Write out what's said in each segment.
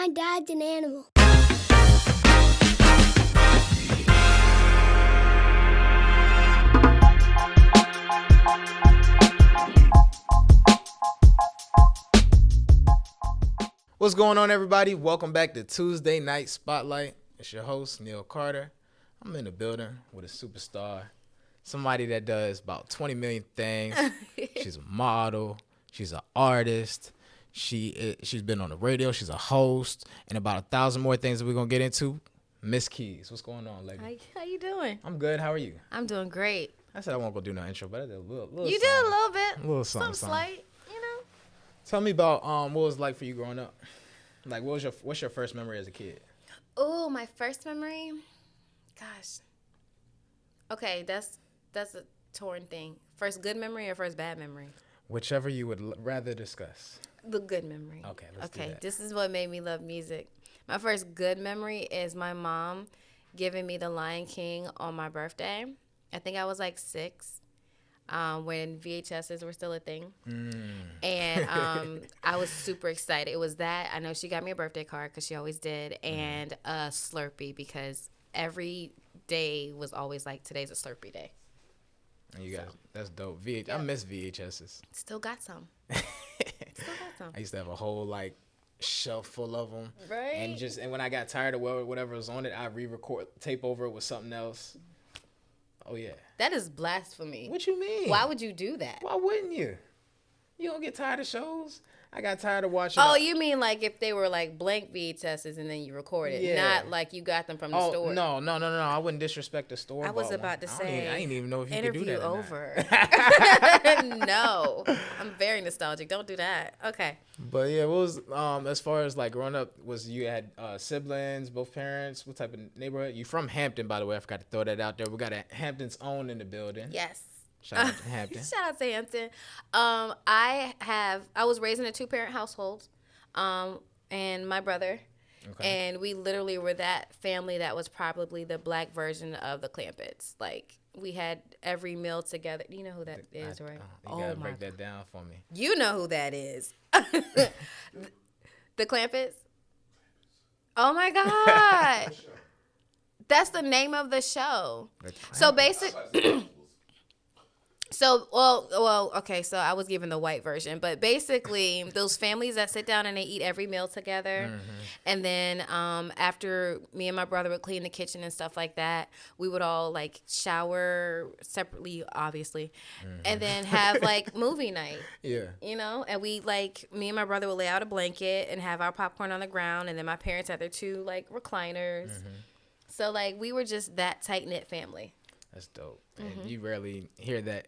My dad's an animal. What's going on, everybody? Welcome back to Tuesday Night Spotlight. It's your host, Neil Carter. I'm in the building with a superstar, somebody that does about 20 million things. She's a model. She's an artist. She's been on the radio. She's a host, and about 1,000 more things that we're gonna get into. Miss Keys, what's going on, lady? How you doing? I'm good. How are you? I'm doing great. I said I won't go do no intro, but I did a little. You did a little bit. A little something. Slight, you know. Tell me about what it was like for you growing up. Like, what's your first memory as a kid? Oh, my first memory. Gosh. Okay, that's a torn thing. First good memory or first bad memory? Whichever you would rather discuss. The good memory. Okay, let's do that. This is what made me love music. My first good memory is my mom giving me The Lion King on my birthday. I think I was like 6. When VHSs were still a thing. And I was super excited. It was that. I know she got me a birthday card because she always did, and a Slurpee because every day was always like, today's a Slurpee day. And you guys, that's dope. I miss VHSs. Still got some. I used to have a whole like shelf full of them. Right. And when I got tired of whatever was on it, I re-record, tape over it with something else. Oh yeah. That is blasphemy. What you mean? Why would you do that? Why wouldn't you? You don't get tired of shows? I got tired of watching. Oh, you mean like if they were like blank VHSs and then you record it, not like you got them from the store? No. I wouldn't disrespect the store. I was about to say. I didn't even know if you interview could do that. Over. No, I'm very nostalgic. Don't do that. Okay. But yeah, what was as far as like growing up, was you had siblings, both parents? What type of neighborhood? You from Hampton, by the way? I forgot to throw that out there. We got a Hampton's own in the building. Yes. Shout out to Hampton. Shout out to Hampton. I was raised in a 2-parent household, and my brother, and we literally were that family that was probably the black version of the Clampetts. Like we had every meal together. You know who that is, right? You gotta break that down for me. You know who that is. The Clampetts. Oh my God. That's the name of the show. So basically. So, okay, so I was given the white version, but basically those families that sit down and they eat every meal together, and then after me and my brother would clean the kitchen and stuff like that, we would all like shower separately, obviously, and then have like movie night. Yeah. You know, and we like, me and my brother would lay out a blanket and have our popcorn on the ground, and then my parents had their 2 like recliners. So like we were just that tight-knit family. That's dope. And you rarely hear that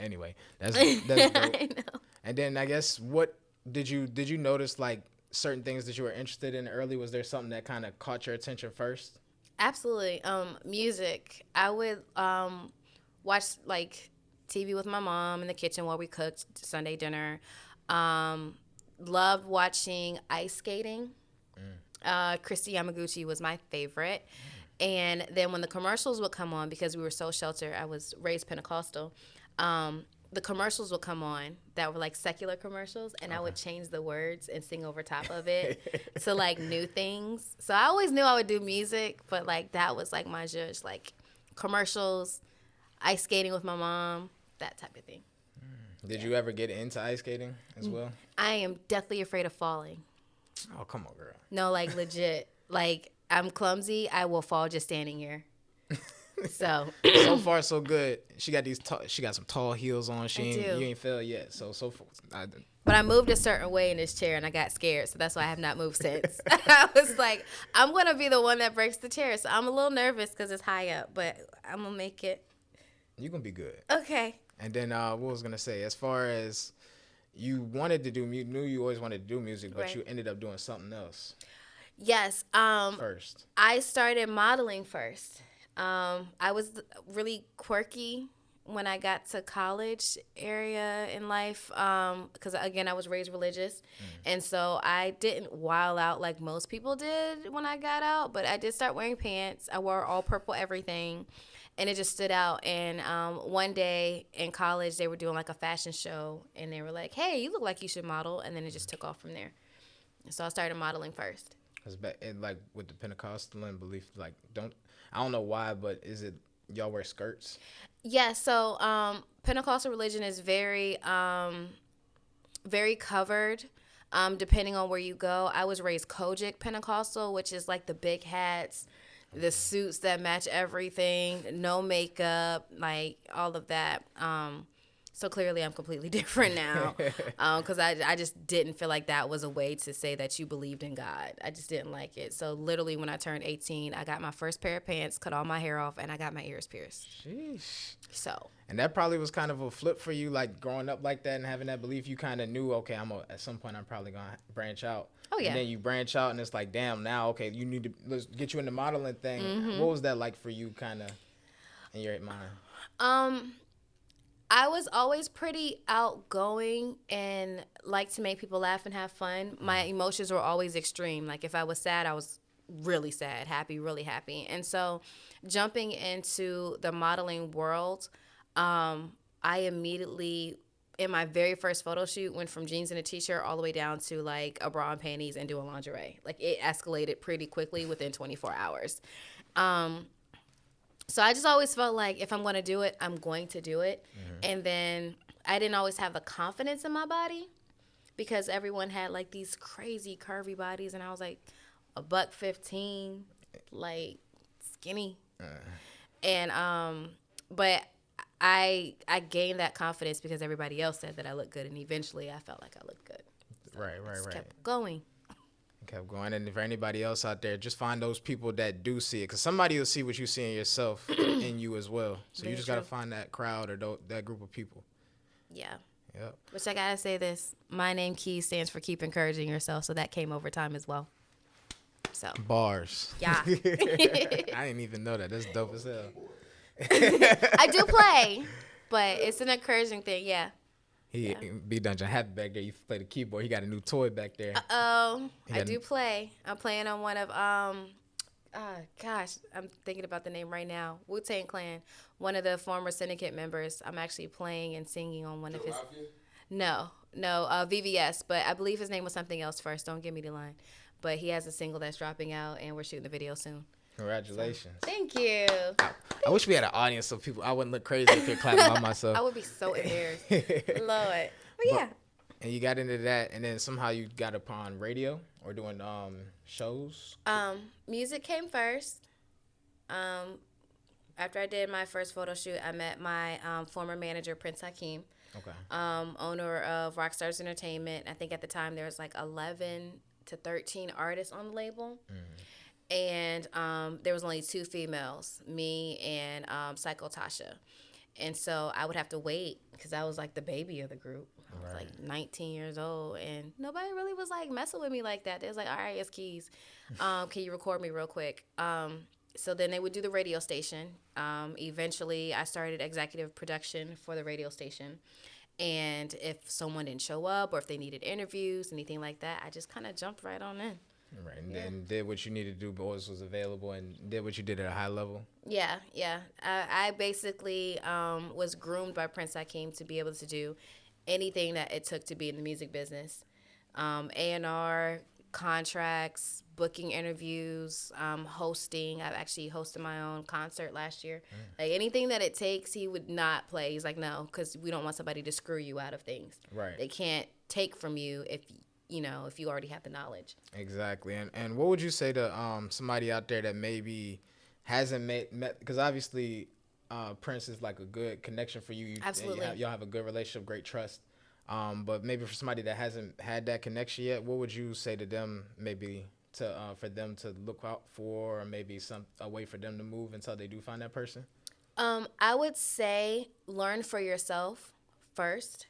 anyway. That's dope. I know. And then I guess what did you notice like certain things that you were interested in early? Was there something that kind of caught your attention first? Absolutely. Music. I would watch like TV with my mom in the kitchen while we cooked Sunday dinner. Loved watching ice skating. Christy Yamaguchi was my favorite. And then when the commercials would come on, because we were so sheltered, I was raised Pentecostal, the commercials would come on that were like secular commercials, and I would change the words and sing over top of it to like new things. So I always knew I would do music, but like that was like my judge, like commercials, ice skating with my mom, that type of thing. Did you ever get into ice skating as well? I am deathly afraid of falling. Oh, come on, girl. No, like legit. Like I'm clumsy. I will fall just standing here. So far so good. She got she got some tall heels on. You ain't fell yet. So far. But I moved a certain way in this chair and I got scared, so that's why I have not moved since. I was like, I'm gonna be the one that breaks the chair, so I'm a little nervous because it's high up, but I'm gonna make it. You're gonna be good. Okay. And then what was I gonna say? As far as you wanted to do, knew you always wanted to do music, but you ended up doing something else. Yes. First. I started modeling first. I was really quirky when I got to college area in life, because again, I was raised religious, and so I didn't wild out like most people did when I got out, but I did start wearing pants. I wore all purple everything, and it just stood out. And one day in college, they were doing like a fashion show, and they were like, "Hey, you look like you should model," and then it just took off from there. So I started modeling first. Cause like with the Pentecostal and belief, like I don't know why, but is it y'all wear skirts? Yeah, so Pentecostal religion is very covered. Depending on where you go, I was raised Kojic Pentecostal, which is like the big hats, the suits that match everything, no makeup, like all of that. So clearly, I'm completely different now, because I just didn't feel like that was a way to say that you believed in God. I just didn't like it. So literally, when I turned 18, I got my first pair of pants, cut all my hair off, and I got my ears pierced. Sheesh. So. And that probably was kind of a flip for you, like growing up like that and having that belief. You kind of knew, okay, at some point I'm probably gonna branch out. Oh yeah. And then you branch out, and it's like, damn, now okay, you need to let's get you in the modeling thing. Mm-hmm. What was that like for you, kind of, in your mind? I was always pretty outgoing and like to make people laugh and have fun. My emotions were always extreme. Like if I was sad, I was really sad, happy, really happy. And so jumping into the modeling world, I immediately, in my very first photo shoot, went from jeans and a t-shirt all the way down to like a bra and panties and doing lingerie. Like it escalated pretty quickly within 24 hours. So I just always felt like if I'm going to do it, I'm going to do it. Mm-hmm. And then I didn't always have the confidence in my body because everyone had like these crazy curvy bodies. And I was like $115, like skinny. And, but I gained that confidence because everybody else said that I looked good. And eventually I felt like I looked good. So right. Kept going. Kept going. And for anybody else out there, just find those people that do see it, because somebody will see what you see in yourself in you as well. So Very you just got to find that crowd or that group of people. Yeah. Yep. Which I got to say this, my name Key stands for keep encouraging yourself. So that came over time as well. So bars. Yeah. I didn't even know that. That's dope as hell. I do play, but it's an encouraging thing. Yeah. B Dungeon happy back there. You play the keyboard. He got a new toy back there. I do play. I'm playing on one of gosh, I'm thinking about the name right now. Wu-Tang Clan. One of the former Syndicate members. I'm actually playing and singing on one of his. No, VVS. But I believe his name was something else first. Don't give me the line. But he has a single that's dropping out, and we're shooting the video soon. Congratulations. So, thank you. I wish we had an audience so I wouldn't look crazy if you're clapping by myself. I would be so embarrassed. Lord. But yeah. And you got into that, and then somehow you got upon radio or doing shows? Music came first. After I did my first photo shoot, I met my former manager, Prince Hakeem. Okay. Owner of Rockstars Entertainment. I think at the time there was like 11 to 13 artists on the label. Mm-hmm. And there was only 2 females, me and Psycho Tasha. And so I would have to wait because I was like the baby of the group. I was like 19 years old, and nobody really was like messing with me like that. They was like, all right, it's Keys. Can you record me real quick? So then they would do the radio station. Eventually, I started executive production for the radio station. And if someone didn't show up or if they needed interviews, anything like that, I just kind of jumped right on in. Right, and then did what you needed to do, but always was available, and did what you did at a high level. Yeah. I basically was groomed by Prince Hakeem to be able to do anything that it took to be in the music business. A&R, contracts, booking interviews, hosting. I've actually hosted my own concert last year. Like anything that it takes, he would not play. He's like, no, because we don't want somebody to screw you out of things. Right. They can't take from you if you already have the knowledge. Exactly. And what would you say to somebody out there that maybe hasn't met because obviously Prince is like a good connection for you. Absolutely. Y'all have a good relationship, great trust. But maybe for somebody that hasn't had that connection yet, what would you say to them maybe for them to look out for, or maybe a way for them to move until they do find that person? I would say learn for yourself first.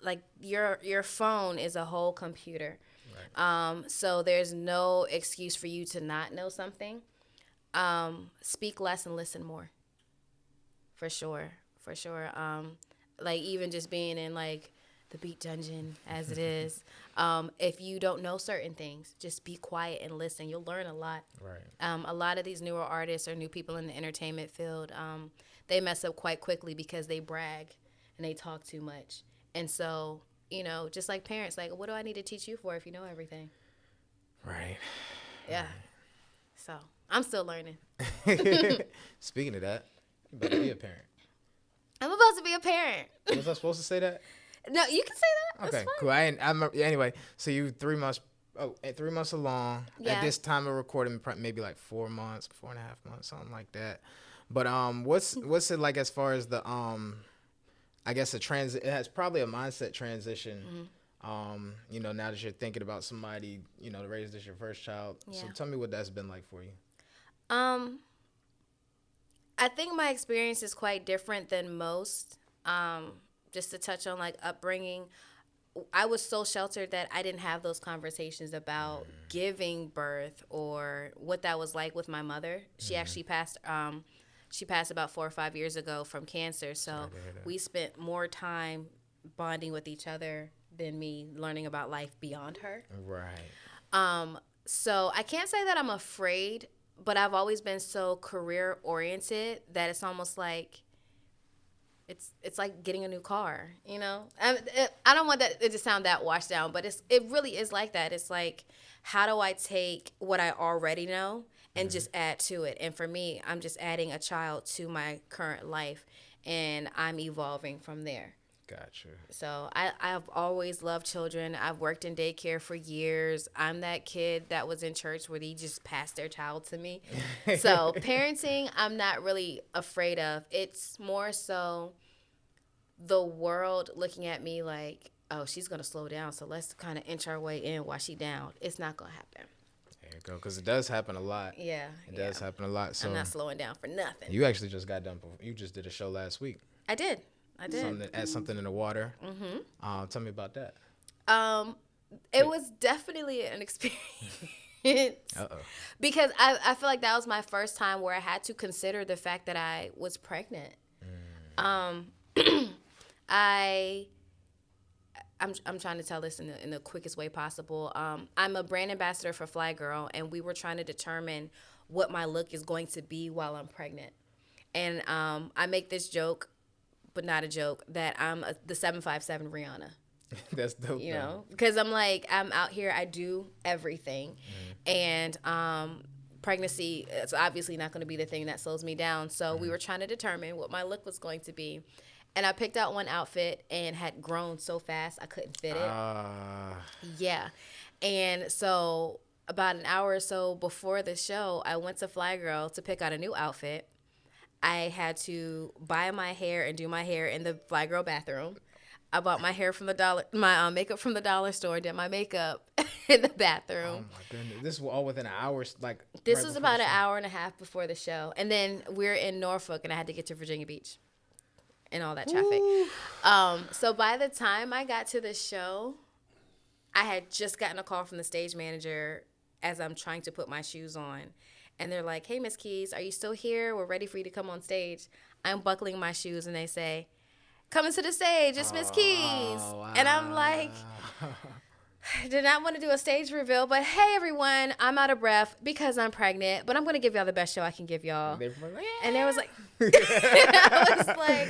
Like your phone is a whole computer. Right. So there's no excuse for you to not know something. Speak less and listen more. For sure. Like even just being in like the Beat Dungeon as it is. If you don't know certain things, just be quiet and listen. You'll learn a lot. Right. A lot of these newer artists or new people in the entertainment field, they mess up quite quickly because they brag and they talk too much. And so, just like parents, like, what do I need to teach you for if you know everything? Right. Yeah. So I'm still learning. Speaking of that, you better be a parent. I'm about to be a parent. Was I supposed to say that? No, you can say that. That's Okay, fine. cool. I'm anyway. So you 3 months. Oh, 3 months along. Yeah. At this time of recording, maybe like 4 months, 4.5 months, something like that. But what's it like as far as the I guess it has probably a mindset transition. Now that you're thinking about somebody, to raise this your first child. Yeah. So tell me what that's been like for you. I think my experience is quite different than most. Just to touch on like upbringing, I was so sheltered that I didn't have those conversations about giving birth or what that was like with my mother. She actually passed. She passed about 4 or 5 years ago from cancer. So we spent more time bonding with each other than me learning about life beyond her. Right. So I can't say that I'm afraid, but I've always been so career oriented that it's almost like it's like getting a new car, I don't want it to sound that washed down, but it really is like that. It's like, how do I take what I already know and just add to it? And for me, I'm just adding a child to my current life, and I'm evolving from there. Gotcha. So I've always loved children. I've worked in daycare for years. I'm that kid that was in church where they just passed their child to me. So parenting, I'm not really afraid of. It's more so the world looking at me like, oh, she's going to slow down, so let's kind of inch our way in while she down. It's not going to happen. There you go, because it does happen a lot. Yeah. It does happen a lot. So I'm not slowing down for nothing. You actually just got done. You just did a show last week. I did. Something in the water. Mm-hmm. Tell me about that. It was definitely an experience. Uh-oh. Because I feel like that was my first time where I had to consider the fact that I was pregnant. I'm trying to tell this in the quickest way possible. I'm a brand ambassador for Fly Girl, and we were trying to determine what my look is going to be while I'm pregnant. And I make this joke, but not a joke, that I'm the 757 Rihanna. That's dope. You know, because I'm out here, I do everything. And pregnancy is obviously not going to be the thing that slows me down. So we were trying to determine what my look was going to be. And I picked out one outfit and had grown so fast I couldn't fit it. Yeah. And so about an hour or so before the show, I went to Fly Girl to pick out a new outfit. I had to buy my hair and do my hair in the Fly Girl bathroom. I bought my hair from my makeup from the dollar store, did my makeup in the bathroom. Oh my goodness. This was all within an hour, like. This was about an hour and a half before the show. And then we're in Norfolk and I had to get to Virginia Beach and all that traffic. So by the time I got to the show, I had just gotten a call from the stage manager as I'm trying to put my shoes on. And they're like, hey, Miss Keys, are you still here? We're ready for you to come on stage. I'm buckling my shoes and they say, coming to the stage, it's Miss Keys. Wow. And I'm like, I did not want to do a stage reveal, but hey, everyone, I'm out of breath because I'm pregnant, but I'm going to give y'all the best show I can give y'all. And it was like, I was like,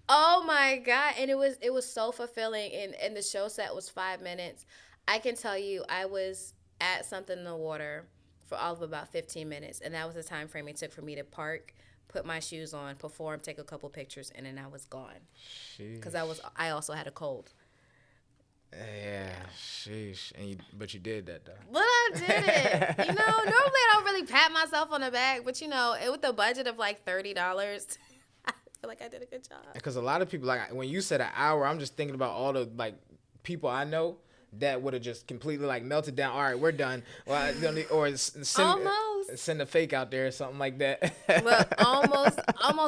oh my God. And it was so fulfilling. And the show set was 5 minutes. I can tell you, I was at something in the water for all of about 15 minutes. And that was the time frame it took for me to park, put my shoes on, perform, take a couple pictures, and then I was gone. Because I also had a cold. Yeah, sheesh. But you did that, though. But I did it. Normally I don't really pat myself on the back, but with a budget of like $30, I feel like I did a good job. Because a lot of people, like when you said an hour, I'm just thinking about all the like people I know that would have just completely like melted down. All right, we're done. Well, or send a fake out there or something like that. Look, almost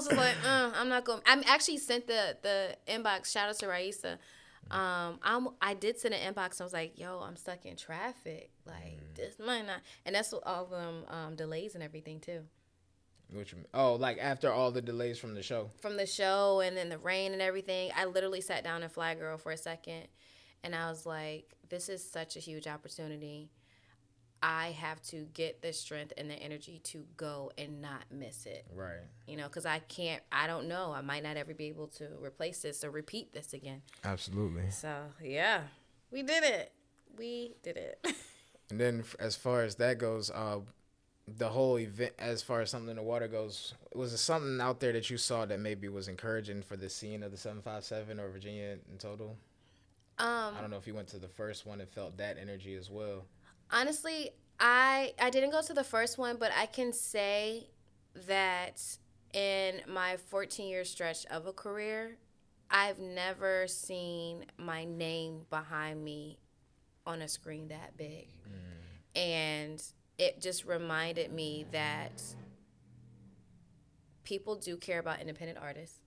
was like, I'm not going. I actually sent the inbox. Shout out to Raisa. I did send an inbox. I was like, yo, I'm stuck in traffic. Like this might not. And that's what all of them delays and everything too. Like after all the delays from the show. From the show and then the rain and everything, I literally sat down in Fly Girl for a second. And I was like, this is such a huge opportunity. I have to get the strength and the energy to go and not miss it. Right. Because I don't know. I might not ever be able to replace this or repeat this again. Absolutely. So, yeah, we did it. And then as far as that goes, the whole event, as far as something in the water goes, was it something out there that you saw that maybe was encouraging for the scene of the 757 or Virginia in total? I don't know if you went to the first one and felt that energy as well. Honestly, I didn't go to the first one, but I can say that in my 14-year stretch of a career, I've never seen my name behind me on a screen that big. And it just reminded me that people do care about independent artists.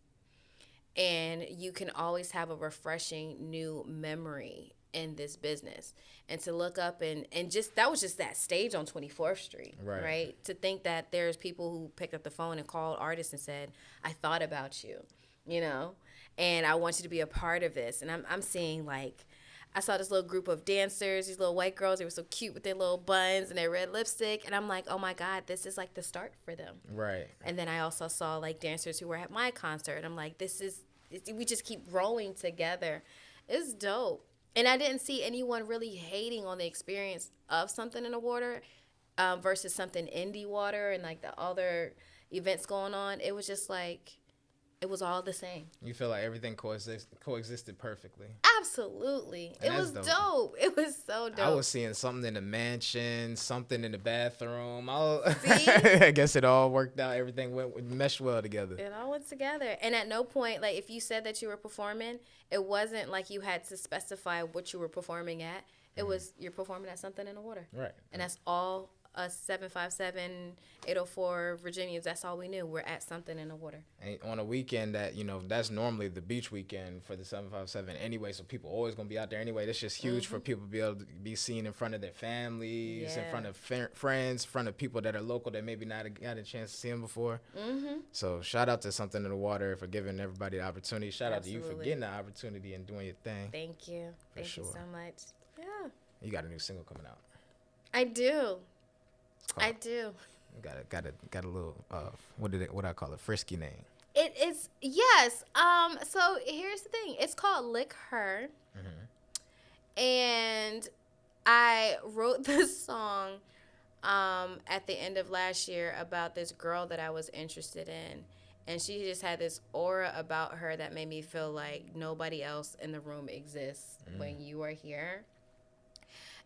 And you can always have a refreshing new memory in this business. And to look up and just that was just that stage on 24th Street, right? To think that there's people who picked up the phone and called artists and said, I thought about you, you know, and I want you to be a part of this. And I'm seeing, like, I saw this little group of dancers, these little white girls. They were so cute with their little buns and their red lipstick. And I'm like, oh, my God, this is, like, the start for them. Right. And then I also saw, like, dancers who were at my concert. And I'm like, we just keep growing together. It's dope. And I didn't see anyone really hating on the experience of Something in the Water versus something indie water and, like, the other events going on. It was just, like, it was all the same. You feel like everything coexisted perfectly. Absolutely. And it was dope. It was so dope. I was seeing something in the mansion, something in the bathroom. See? I guess it all worked out. Everything meshed well together. It all went together. And at no point, like, if you said that you were performing, it wasn't like you had to specify what you were performing at. It was you're performing at Something in the Water. Right. And that's all us 757, 804 Virginians, that's all we knew. We're at Something in the Water. And on a weekend that, that's normally the beach weekend for the 757 anyway, so people always going to be out there anyway. That's just huge for people to be able to be seen in front of their families, in front of friends, in front of people that are local that maybe not got a chance to see them before. So shout out to Something in the Water for giving everybody the opportunity. Shout out to you for getting the opportunity and doing your thing. Thank you. Thank you so much. Yeah. You got a new single coming out. I do. I do. Got a little what I call it, frisky name. It is, yes. So here's the thing. It's called Lick Her. And I wrote this song at the end of last year about this girl that I was interested in. And she just had this aura about her that made me feel like nobody else in the room exists when you are here.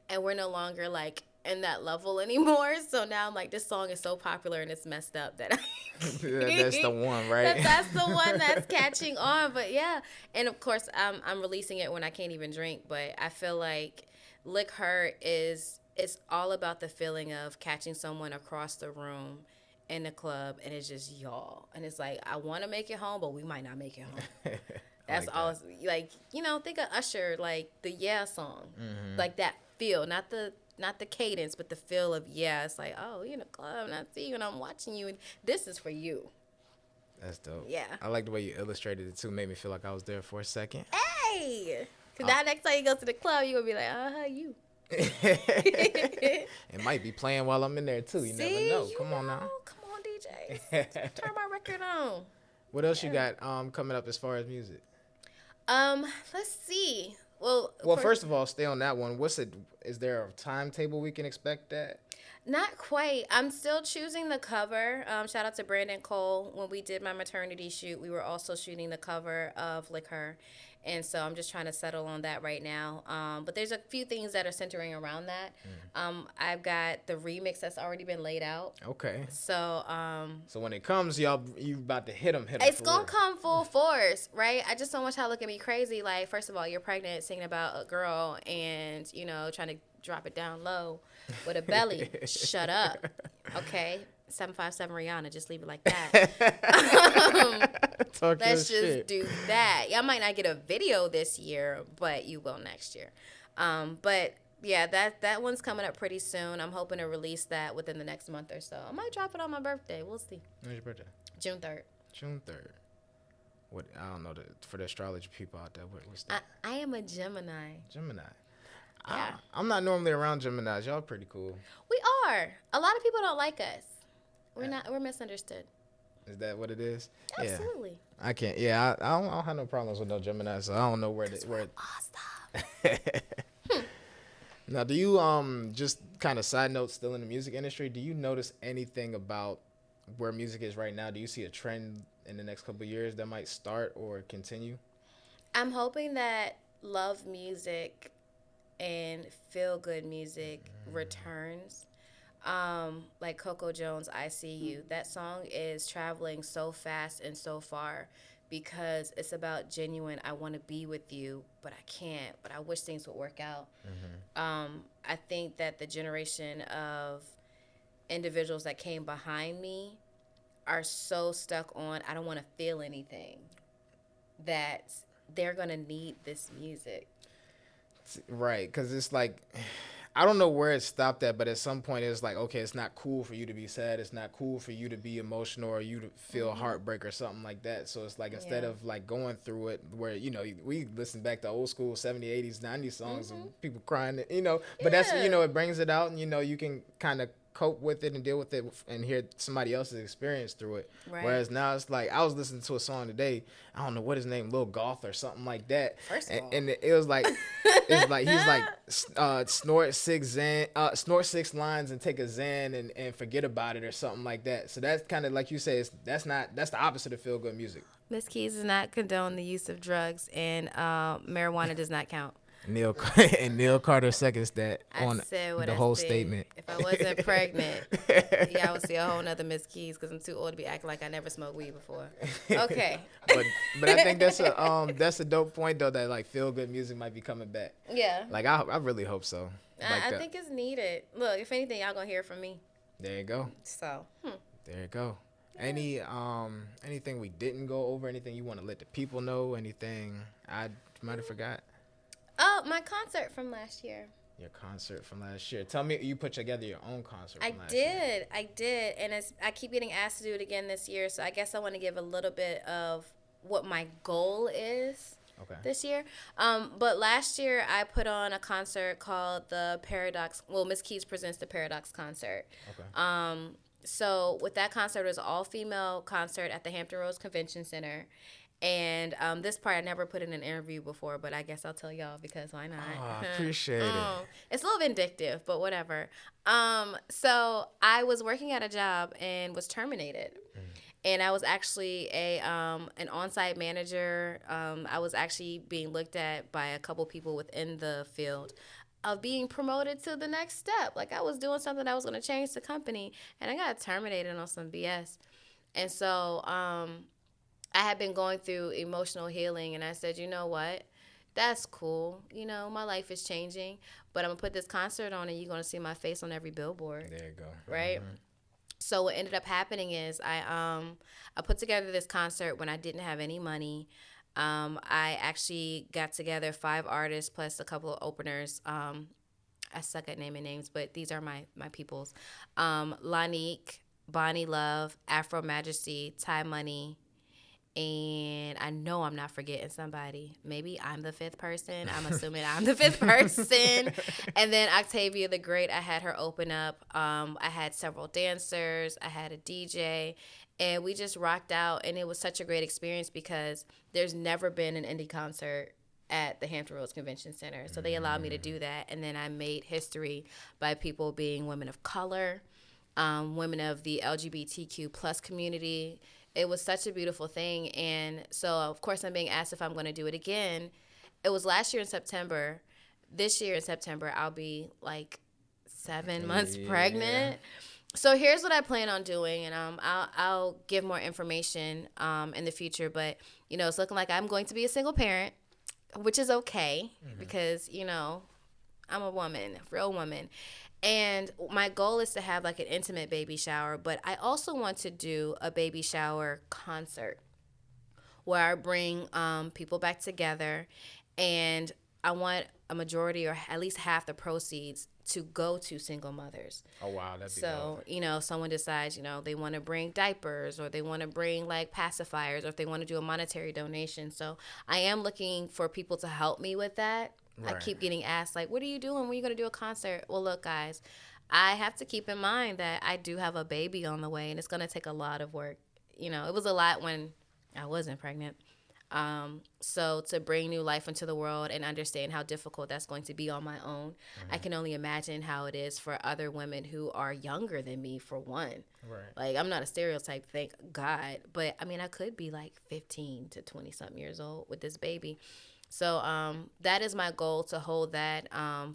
And we're no longer, like, in that level anymore. So now I'm like, this song is so popular and it's messed up that that's the one, right? That's the one that's catching on. But yeah, and of course I'm releasing it when I can't even drink. But I feel like Lick Her it's all about the feeling of catching someone across the room in the club, and it's just y'all, and it's like, I want to make it home, but we might not make it home. That's like all. Like, think of Usher, like the Yeah song, like that feel, not the cadence, but the feel of it's like, oh, you in the club and I see you and I'm watching you and this is for you. That's dope. Yeah. I like the way you illustrated it too. Made me feel like I was there for a second. Hey! Because now next time you go to the club, you're going to be like, you. It might be playing while I'm in there too. You never know. Come on now. Come on, DJ. Turn my record on. What else you got coming up as far as music? Let's see. Well, first of all, stay on that one. Is there a timetable we can expect that? Not quite. I'm still choosing the cover. Shout out to Brandon Cole. When we did my maternity shoot, we were also shooting the cover of Lick Her. And so I'm just trying to settle on that right now. But there's a few things that are centering around that. I've got the remix that's already been laid out. Okay. So so when it comes, you about to hit them. It's going to come full force, right? I just don't want y'all to look at me crazy. Like, first of all, you're pregnant, singing about a girl and, trying to drop it down low with a belly. Shut up. Okay? 757 Rihanna, just leave it like that. Let's just do that. Y'all might not get a video this year, but you will next year. But yeah, that one's coming up pretty soon. I'm hoping to release that within the next month or so. I might drop it on my birthday. We'll see. When's your birthday? June 3rd. June 3rd. What, I don't know, for the astrology people out there, what's that? I am a Gemini. Gemini. Yeah. I'm not normally around Geminis. Y'all pretty cool. We are. A lot of people don't like us. We're misunderstood. Is that what it is? Absolutely. Yeah. I can't. Yeah, I don't have no problems with no Gemini, so I don't know where. Awesome. Now, do you just kind of side note, still in the music industry, do you notice anything about where music is right now? Do you see a trend in the next couple of years that might start or continue? I'm hoping that love music and feel good music returns. Like Coco Jones, I See You. That song is traveling so fast and so far because it's about genuine, I want to be with you, but I can't, but I wish things would work out. I think that the generation of individuals that came behind me are so stuck on, I don't want to feel anything, that they're going to need this music. Right, because it's like, I don't know where it stopped at, but at some point it's like, okay, it's not cool for you to be sad. It's not cool for you to be emotional or you to feel heartbreak or something like that. So it's like, instead of like going through it where, we listen back to old school 70s, 80s, 90s songs and people crying, but that's, it brings it out and, you can kind of cope with it and deal with it and hear somebody else's experience through it. Right. Whereas now it's like, I was listening to a song today, I don't know what his name, Lil Goth or something like that. First of all. And it was like, it's like, he's like, snort six lines and take a Xan and forget about it or something like that. So that's kind of like you say, that's the opposite of feel good music. Miss Keys does not condone the use of drugs, and marijuana does not count. Neil Carter seconds that on the whole statement. If I wasn't pregnant, I would see a whole nother Miss Keys because I'm too old to be acting like I never smoked weed before. Okay. but I think that's a dope point though, that like feel good music might be coming back. Yeah. Like I really hope so. I think it's needed. Look, if anything, y'all gonna hear from me. There you go. So. There you go. Any anything we didn't go over? Anything you want to let the people know? Anything I might have forgot? Oh, my concert from last year. Your concert from last year. Tell me, you put together your own concert from last year. I did. And I keep getting asked to do it again this year. So I guess I want to give a little bit of what my goal is this year. But last year I put on a concert called the Paradox. Well, Miss Keys Presents the Paradox Concert. Okay. So with that concert, it was an all-female concert at the Hampton Roads Convention Center. And this part I never put in an interview before, but I guess I'll tell y'all because why not? Oh, I appreciate it. It's a little vindictive, but whatever. So I was working at a job and was terminated. And I was actually an on-site manager. I was actually being looked at by a couple people within the field of being promoted to the next step. Like I was doing something that was going to change the company, and I got terminated on some BS. And so I had been going through emotional healing, and I said, you know what? That's cool. My life is changing, but I'm going to put this concert on, and you're going to see my face on every billboard. There you go. Right? Mm-hmm. So what ended up happening is I put together this concert when I didn't have any money. I actually got together 5 artists plus a couple of openers. I suck at naming names, but these are my peoples. Lanique, Bonnie Love, Afro Majesty, Ty Money, and I know I'm not forgetting somebody. Maybe I'm the 5th person. I'm assuming I'm the 5th person. And then Octavia the Great, I had her open up. I had several dancers. I had a DJ. And we just rocked out. And it was such a great experience because there's never been an indie concert at the Hampton Roads Convention Center. So they allowed me to do that. And then I made history by people being women of color, women of the LGBTQ plus community. It was such a beautiful thing. And so, of course, I'm being asked if I'm going to do it again. It was last year in September. This year in September, I'll be like 7 months pregnant. So here's what I plan on doing, and I'll give more information in the future. But, it's looking like I'm going to be a single parent, which is okay because, I'm a woman, a real woman. And my goal is to have like an intimate baby shower, but I also want to do a baby shower concert where I bring people back together, and I want a majority or at least half the proceeds to go to single mothers. Oh, wow. That'd be so, someone decides, they want to bring diapers or they want to bring like pacifiers or if they want to do a monetary donation. So I am looking for people to help me with that. Right. I keep getting asked, like, what are you doing? When are you going to do a concert? Well, look, guys, I have to keep in mind that I do have a baby on the way, and it's going to take a lot of work. It was a lot when I wasn't pregnant. So to bring new life into the world and understand how difficult that's going to be on my own, I can only imagine how it is for other women who are younger than me, for one. Right. Like, I'm not a stereotype, thank God. But, I mean, I could be like 15 to 20-something years old with this baby. So that is my goal, to hold that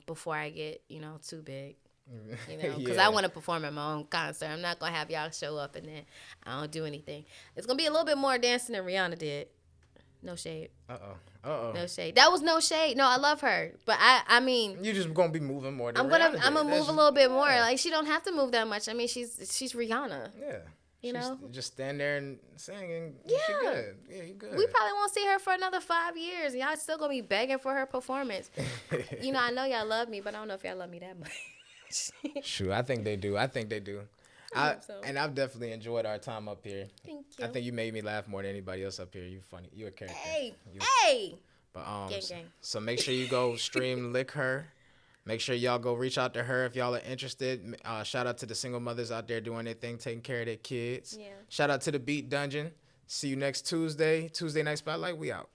before I get, too big. Because I want to perform at my own concert. I'm not going to have y'all show up and then I don't do anything. It's going to be a little bit more dancing than Rihanna did. No shade. No shade. That was no shade. No, I love her. But I mean, you just going to be moving more than I'm going to move a little bit more. Like, she don't have to move that much. I mean, she's Rihanna. Yeah. You know? Just stand there and sing and yeah. she good. Yeah, you good. We probably won't see her for another 5 years. Y'all still going to be begging for her performance. I know y'all love me, but I don't know if y'all love me that much. Shoot, I think they do. I hope so. And I've definitely enjoyed our time up here. Thank you. I think you made me laugh more than anybody else up here. You funny. You a character. Hey. But gang. So make sure you go stream Lick Her. Make sure y'all go reach out to her if y'all are interested. Shout out to the single mothers out there doing their thing, taking care of their kids. Yeah. Shout out to the Beat Dungeon. See you next Tuesday. Tuesday Night Spotlight. We out.